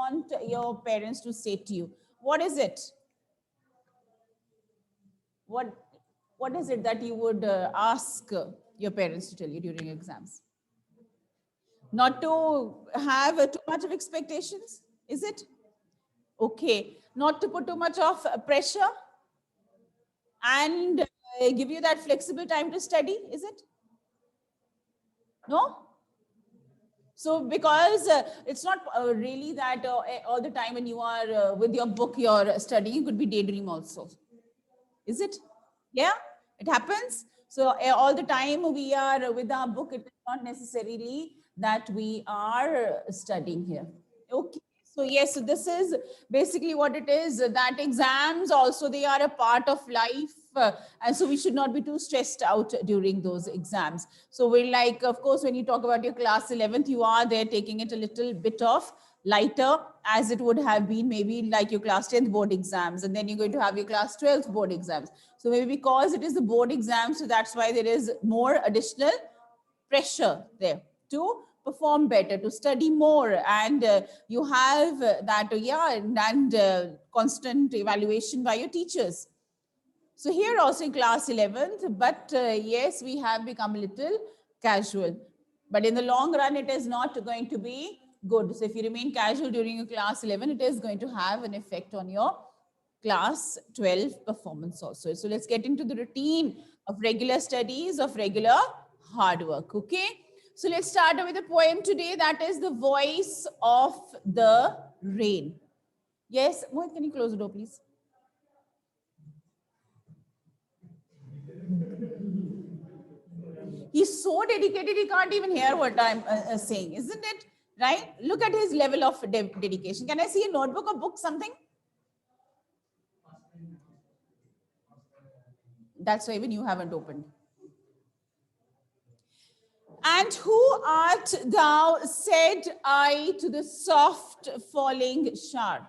want your parents to say to you? What is it? What is it that you would ask your parents to tell you during exams? Not to have too much of expectations, is it? Okay. Not to put too much of pressure and give you that flexible time to study, is it? No? So because it's not really that all the time when you are with your book, you're studying, it could be daydream also. Is it? Yeah, it happens. So all the time we are with our book, it is not necessarily that we are studying here. Okay. So yes, so this is basically what it is, that exams also, they are a part of life. And so we should not be too stressed out during those exams. So we're like, of course, when you talk about your class 11th, you are there taking it a little bit of lighter, as it would have been maybe like your class 10th board exams, and then you're going to have your class 12th board exams. So maybe because it is the board exam, so that's why there is more additional pressure there to perform better, to study more, and you have that, and constant evaluation by your teachers. So here also in class 11th, but yes, we have become a little casual. But in the long run, it is not going to be good. So if you remain casual during your class 11, it is going to have an effect on your class 12 performance also. So let's get into the routine of regular studies, of regular hard work, okay? So let's start with a poem today, that is The Voice of the Rain. Yes, Mohit, can you close the door, please? He's so dedicated, he can't even hear what I'm saying, isn't it? Right? Look at his level of dedication. Can I see a notebook or book, something? That's why even you haven't opened. And who art thou, said I to the soft falling shower,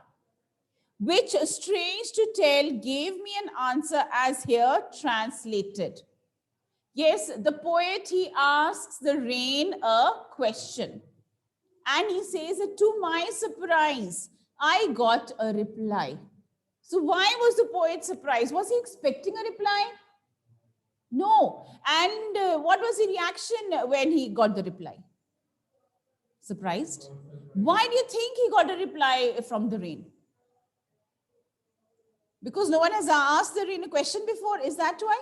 which, strange to tell, gave me an answer as here translated. Yes, the poet, he asks the rain a question. And he says that to my surprise, I got a reply. So why was the poet surprised? Was he expecting a reply? No. And what was the reaction when he got the reply? Surprised. Why do you think he got a reply from the rain? Because no one has asked the rain a question before. Is that why?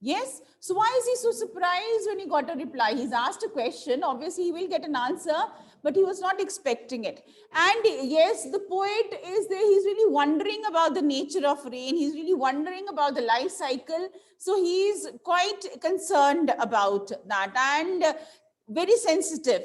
Yes. So why is he so surprised when he got a reply? He's asked a question. Obviously, he will get an answer, but he was not expecting it. And yes, the poet is there. He's really wondering about the nature of rain. He's really wondering about the life cycle. So he's quite concerned about that and very sensitive,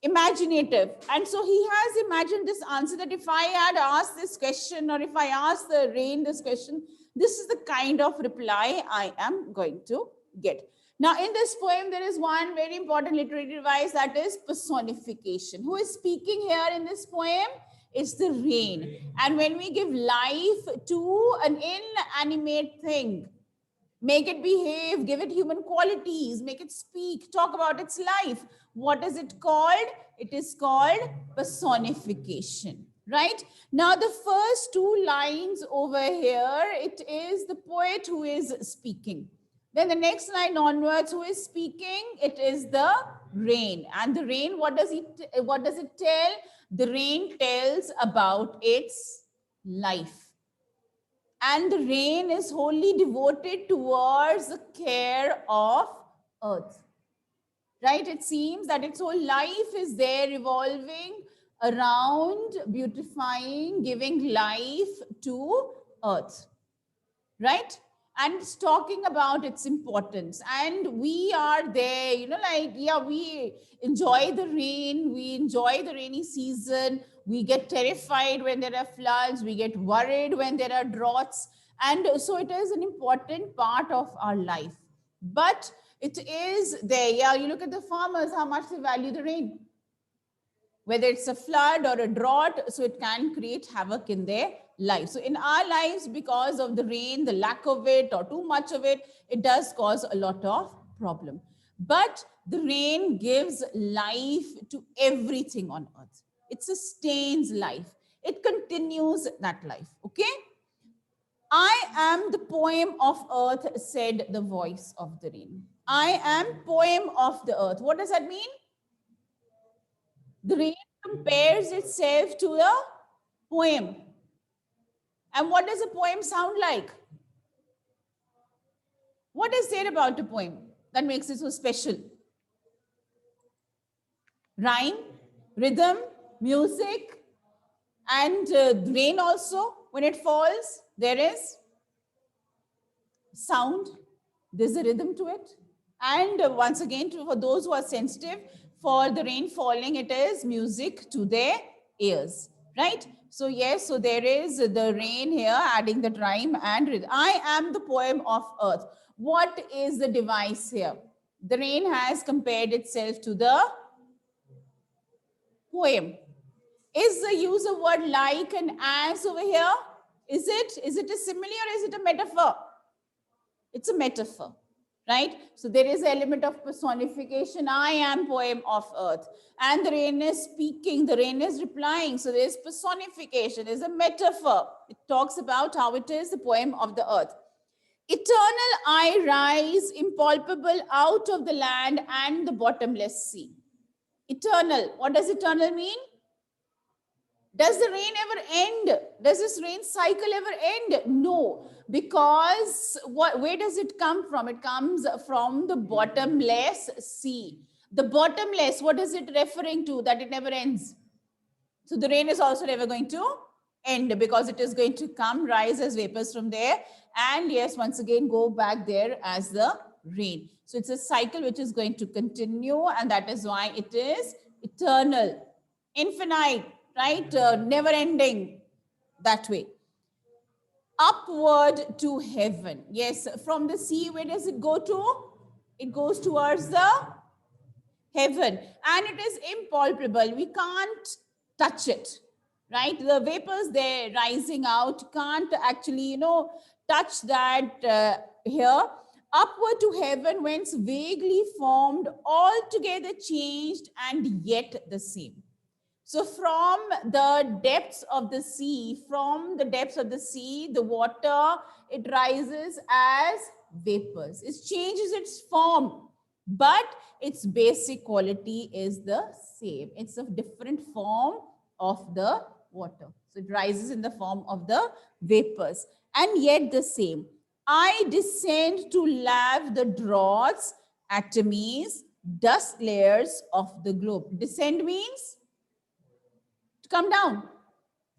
imaginative. And so he has imagined this answer, that if I had asked this question, or if I asked the rain this question, this is the kind of reply I am going to get. Now, in this poem, there is one very important literary device, that is personification. Who is speaking here in this poem? It's the rain. And when we give life to an inanimate thing, make it behave, give it human qualities, make it speak, talk about its life, what is it called? It is called personification. Right? Now, the first two lines over here, it is the poet who is speaking. Then the next line onwards, who is speaking? It is the rain. And the rain, what does it tell? The rain tells about its life. And the rain is wholly devoted towards the care of earth. Right? It seems that its whole life is there revolving around beautifying, giving life to earth. Right? And it's talking about its importance. And we are there, we enjoy the rain, we enjoy the rainy season, we get terrified when there are floods, we get worried when there are droughts. And so it is an important part of our life. But it is there. Yeah, you look at the farmers, how much they value the rain. Whether it's a flood or a drought, so it can create havoc in their life. So in our lives, because of the rain, the lack of it or too much of it, it does cause a lot of problem. But the rain gives life to everything on earth. It sustains life. It continues that life. Okay. I am the poem of earth, said the voice of the rain. I am poem of the earth. What does that mean? The rain compares itself to a poem. And what does a poem sound like? What is there about a poem that makes it so special? Rhyme, rhythm, music, and rain also. When it falls, there is sound, there's a rhythm to it. And once again, for those who are sensitive, for the rain falling, it is music to their ears, right? So yes, so there is the rain here adding the rhyme and rhythm. I am the poem of earth. What is the device here? The rain has compared itself to the poem. Is the use of word like and as over here? Is it a simile or is it a metaphor? It's a metaphor, right? So there is an element of personification. I am poem of earth. And the rain is speaking, the rain is replying. So there's personification, there's a metaphor. It talks about how it is the poem of the earth. Eternal I rise, impalpable out of the land and the bottomless sea. Eternal, what does eternal mean? Does the rain ever end? Does this rain cycle ever end? No, because where does it come from? It comes from the bottomless sea. The bottomless, what is it referring to? That it never ends. So the rain is also never going to end because it is going to come, rise as vapors from there. And yes, once again, go back there as the rain. So it's a cycle which is going to continue. And that is why it is eternal, infinite, right? Never ending that way. Upward to heaven. Yes, from the sea, where does it go to? It goes towards the heaven. And it is impalpable. We can't touch it, right? The vapors there rising out can't actually, touch that here. Upward to heaven, whence vaguely formed, altogether changed, and yet the same. So from the depths of the sea, the water, it rises as vapors. It changes its form, but its basic quality is the same. It's a different form of the water. So it rises in the form of the vapors, and yet the same. I descend to lave the draughts, atomies, dust layers of the globe. Descend means to come down,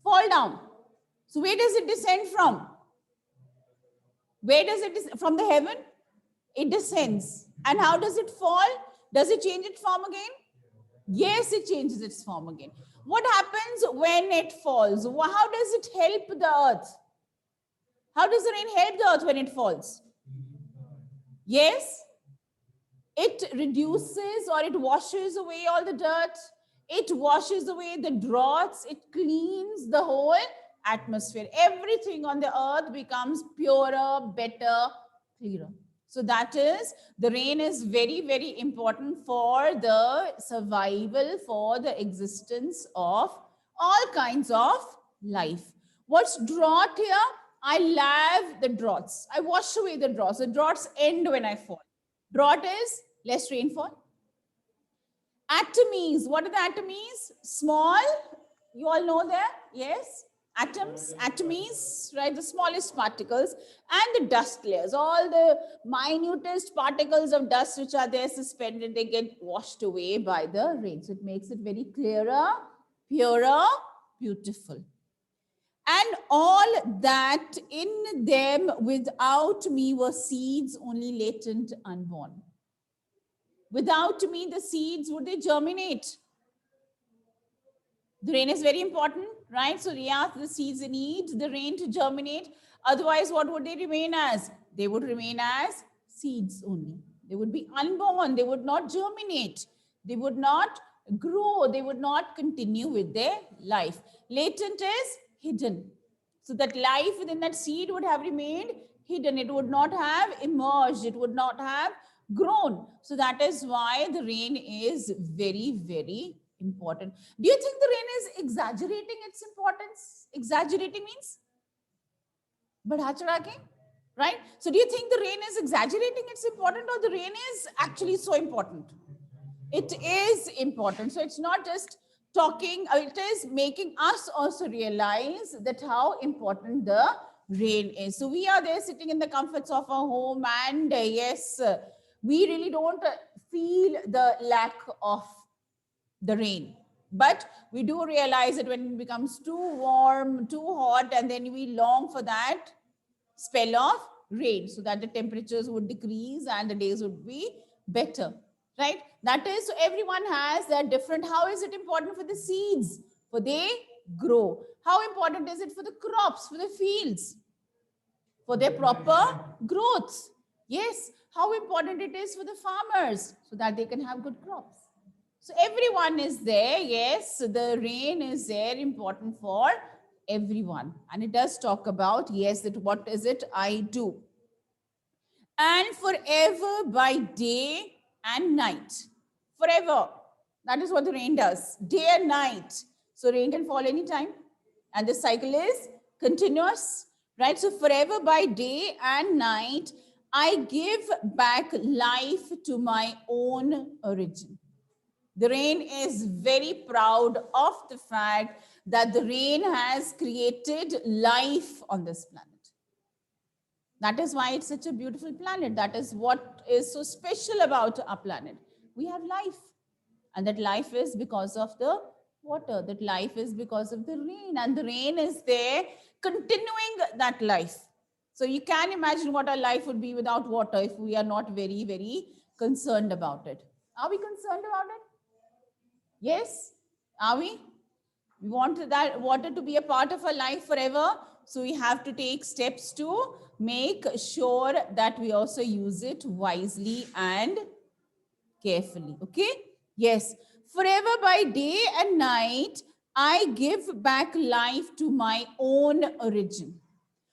fall down. So where does it descend from? Where does it descend? From the heaven? It descends. And how does it fall? Does it change its form again? Yes, it changes its form again. What happens when it falls? How does it help the earth? How does the rain help the earth when it falls? Yes, it reduces or it washes away all the dirt. It washes away the draughts. It cleans the whole atmosphere. Everything on the earth becomes purer, better, clearer. So that is, the rain is very, very important for the survival, for the existence of all kinds of life. What's drought here? I lave the droughts. I wash away the droughts. The droughts end when I fall. Drought is less rainfall. Atomies. What are the atomies? Small. You all know that? Yes. Atoms, atomies, right? The smallest particles, and the dust layers. All the minutest particles of dust which are there suspended, they get washed away by the rain. So it makes it very clearer, purer, beautiful. And all that in them without me were seeds only latent, unborn. Without me, the seeds, would they germinate? The rain is very important, right? So the seeds need the rain to germinate. Otherwise, what would they remain as? They would remain as seeds only. They would be unborn. They would not germinate. They would not grow. They would not continue with their life. Latent is hidden. So that life within that seed would have remained hidden. It would not have emerged. It would not have grown. So that is why the rain is very, very important. Do you think the rain is exaggerating its importance? Exaggerating means बढ़ा चढ़ा के, right? So do you think the rain is exaggerating its importance, or the rain is actually so important? It is important. So it's not just talking, it is making us also realize that how important the rain is. So we are there sitting in the comforts of our home, and yes, we really don't feel the lack of the rain. But we do realize that when it becomes too warm, too hot, and then we long for that spell of rain so that the temperatures would decrease and the days would be better, right? That is, so everyone has that different. How is it important for the seeds? For they grow. How important is it for the crops, for the fields, for their proper growth? Yes. How important it is for the farmers so that they can have good crops. So everyone is there. Yes, the rain is there, important for everyone. And it does talk about, yes, that what is it I do. And forever by day and night. Forever. That is what the rain does. Day and night. So rain can fall anytime. And the cycle is continuous, right? So forever by day and night, I give back life to my own origin. The rain is very proud of the fact that the rain has created life on this planet. That is why it's such a beautiful planet. That is what is so special about our planet. We have life. And that life is because of the water. That life is because of the rain. And the rain is there continuing that life. So you can imagine what our life would be without water if we are not very, very concerned about it. Are we concerned about it? Yes? Are we? We want that water to be a part of our life forever. So we have to take steps to make sure that we also use it wisely and carefully. Okay? Yes. Forever by day and night, I give back life to my own origin.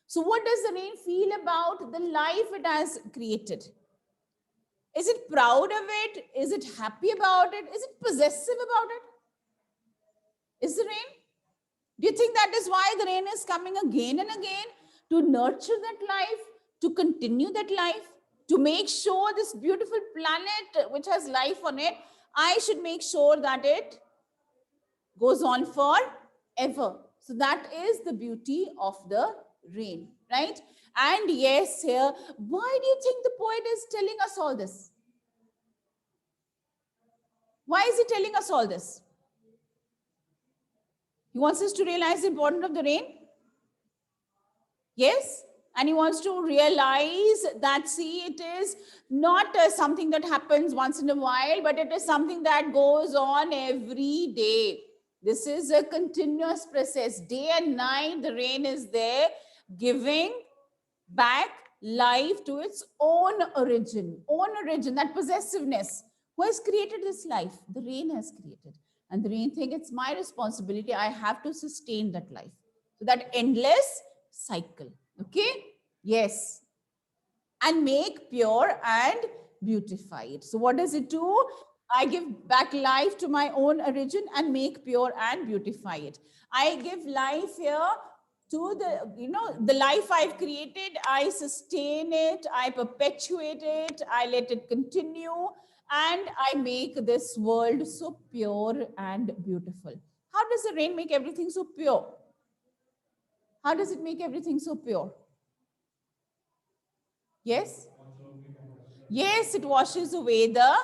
So what does the rain feel about the life it has created? Is it proud of it? Is it happy about it? Is it possessive about it? Is the rain? Do you think that is why the rain is coming again and again? To nurture that life, to continue that life, to make sure this beautiful planet which has life on it, I should make sure that it goes on forever. So that is the beauty of the rain, right? And yes, here, why do you think the poet is telling us all this? Why is he telling us all this? He wants us to realize the importance of the rain. Yes. And he wants to realize that, see, it is not something that happens once in a while, but it is something that goes on every day. This is a continuous process. Day and night, the rain is there giving back life to its own origin, that possessiveness. Who has created this life? The rain has created. And the rain thinks it's my responsibility. I have to sustain that life. So that endless cycle. Okay? Yes. And make pure and beautify it. So what does it do? I give back life to my own origin and make pure and beautify it. I give life here to the life I've created. I sustain it, I perpetuate it, I let it continue, and I make this world so pure and beautiful. How does the rain make everything so pure? How does it make everything so pure? Yes? Yes, it washes away the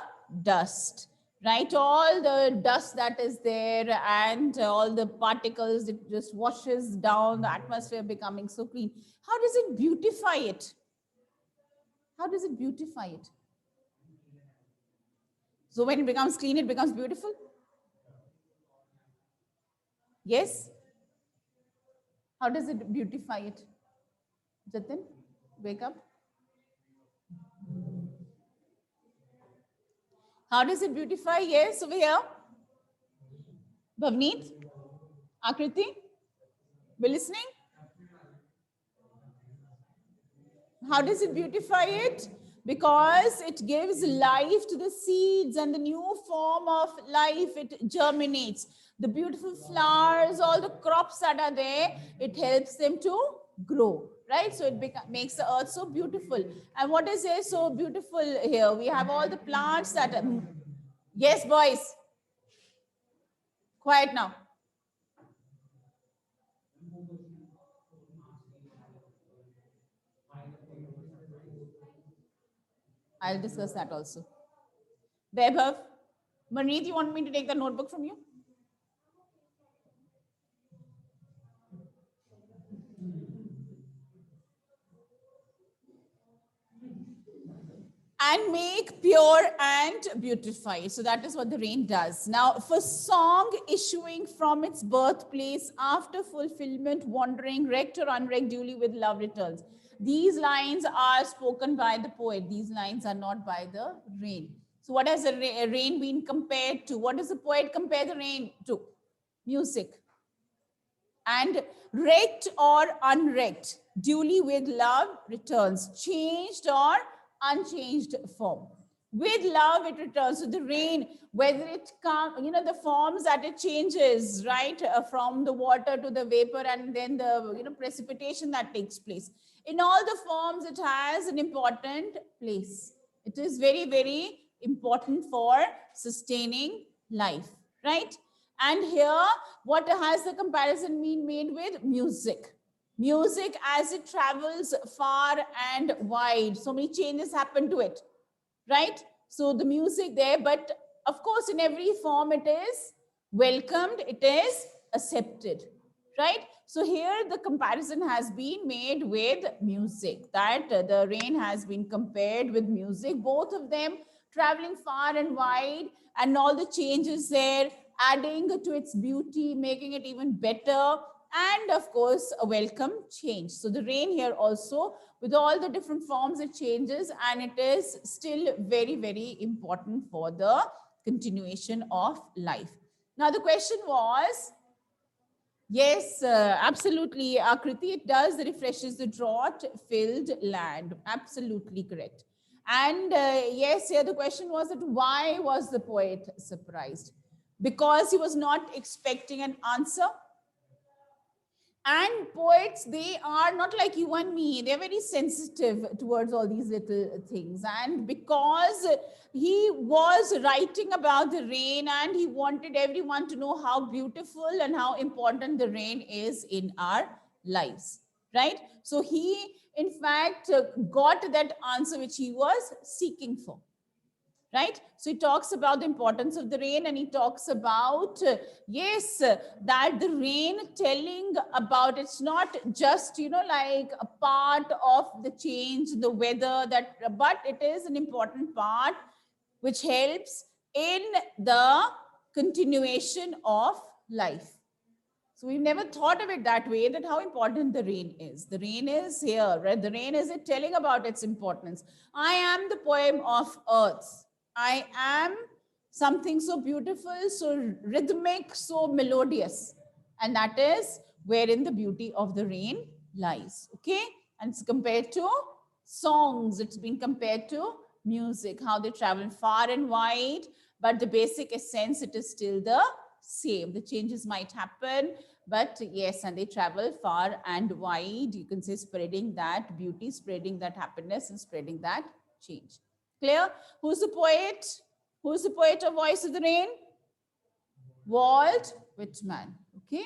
dust, right? All the dust that is there and all the particles, it just washes down the atmosphere, becoming so clean. How does it beautify it? How does it beautify it? So when it becomes clean, it becomes beautiful? Yes? How does it beautify it? Jatin, wake up. How does it beautify? Yes, over here. Bhavneet? Akriti? We're listening? How does it beautify it? because it gives life to the seeds and the new form of life, it germinates. The beautiful flowers, all the crops that are there, it helps them to grow, right? So it makes the earth so beautiful. And what is there so beautiful here? We have all the plants that are, yes, boys, quiet now. I'll discuss that also. Vaibhav, Manjeet, you want me to take the notebook from you? And make pure and beautify. So that is what the rain does. Now, for song issuing from its birthplace after fulfillment, wandering, wrecked or unwrecked, duly with love returns. These lines are spoken by the poet. These lines are not by the rain. So what has the rain been compared to? What does the poet compare the rain to? Music. And wrecked or unwrecked, duly with love returns, changed or unchanged form. With love it returns. So the rain, whether it comes, the forms that it changes, right, from the water to the vapor, and then the precipitation that takes place, in all the forms it has an important place. It is very, very important for sustaining life, right? And here, what has the comparison been made with? Music. Music, as it travels far and wide, so many changes happen to it, right? So the music there, but of course, in every form, it is welcomed, it is accepted, right? So here the comparison has been made with music, that the rain has been compared with music, both of them traveling far and wide, and all the changes there, adding to its beauty, making it even better, and of course, a welcome change. So the rain here also, with all the different forms it changes, and it is still very, very important for the continuation of life. Now the question was, yes, absolutely, Akriti, it does refreshes the drought-filled land. Absolutely correct. And yes, here the question was that why was the poet surprised? Because he was not expecting an answer. And poets, they are not like you and me, they're very sensitive towards all these little things. And because he was writing about the rain, and he wanted everyone to know how beautiful and how important the rain is in our lives, right? So he in fact got that answer which he was seeking for, right? So he talks about the importance of the rain, and he talks about, yes, that the rain telling about, it's not just, like a part of the change, the weather, that, but it is an important part which helps in the continuation of life. So we've never thought of it that way, that how important the rain is. The rain is here, right? The rain is it telling about its importance. I am the poem of earth. I am something so beautiful, so rhythmic, so melodious. And that is wherein the beauty of the rain lies. Okay? And it's compared to songs. It's been compared to music, how they travel far and wide, but the basic essence, it is still the same. The changes might happen, but yes, and they travel far and wide. You can say spreading that beauty, spreading that happiness, and spreading that change. Clear? Who's the poet? Who's the poet of Voice of the Rain? Walt Whitman. Okay,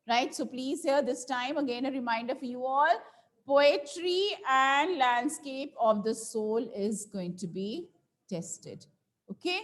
right? So please here this time, again, a reminder for you all, poetry and landscape of the soul is going to be tested. Okay.